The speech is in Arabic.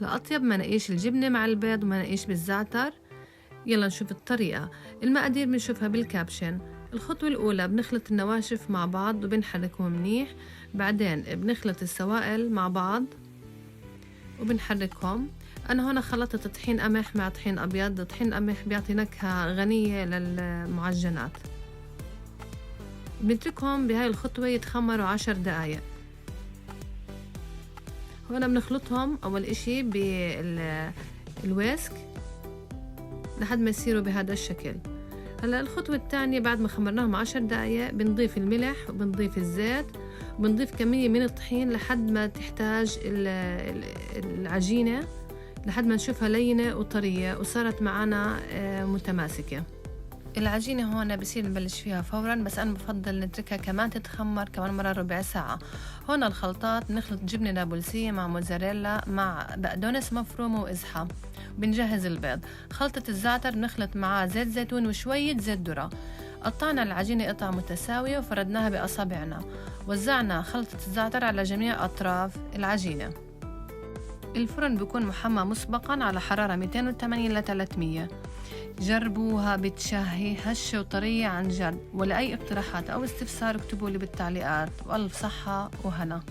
لأطيب مناقيش الجبنة مع البيض ومناقيش بالزعتر. يلا نشوف الطريقة. المقادير بنشوفها بالكابشن. الخطوة الأولى بنخلط النواشف مع بعض وبنحركهم منيح، بعدين بنخلط السوائل مع بعض وبنحركهم. أنا هنا خلطت طحين قمح مع طحين أبيض. طحين قمح بيعطي نكهة غنية للمعجنات. بنتركهم بهاي الخطوة يتخمروا 10 دقايق. هنا بنخلطهم أول إشي بالويسك لحد ما يصيروا بهذا الشكل. هلا الخطوة الثانية بعد ما خمرناهم 10 دقايق بنضيف الملح وبنضيف الزيت وبنضيف كمية من الطحين لحد ما تحتاج العجينة، لحد ما نشوفها لينة وطرية وصارت معنا متماسكة. العجينة هون بصير نبلش فيها فورا، بس أنا بفضل نتركها كمان تتخمر كمان مرة ربع ساعة. هون الخلطات بنخلط جبنة نابلسية مع موزاريلا مع بقدونس مفرومة وإزحة. بنجهز البيض. خلطة الزعتر بنخلط معاه زيت زيتون وشوية زيت ذرة. قطعنا العجينة قطع متساوية وفردناها بأصابعنا. وزعنا خلطة الزعتر على جميع أطراف العجينة. الفرن بيكون محمى مسبقا على حرارة 280 ل 300. جربوها بتشهي هشة وطرية عن جد. ولأي اقتراحات أو استفسار اكتبوا لي بالتعليقات، وألف صحة وهنا.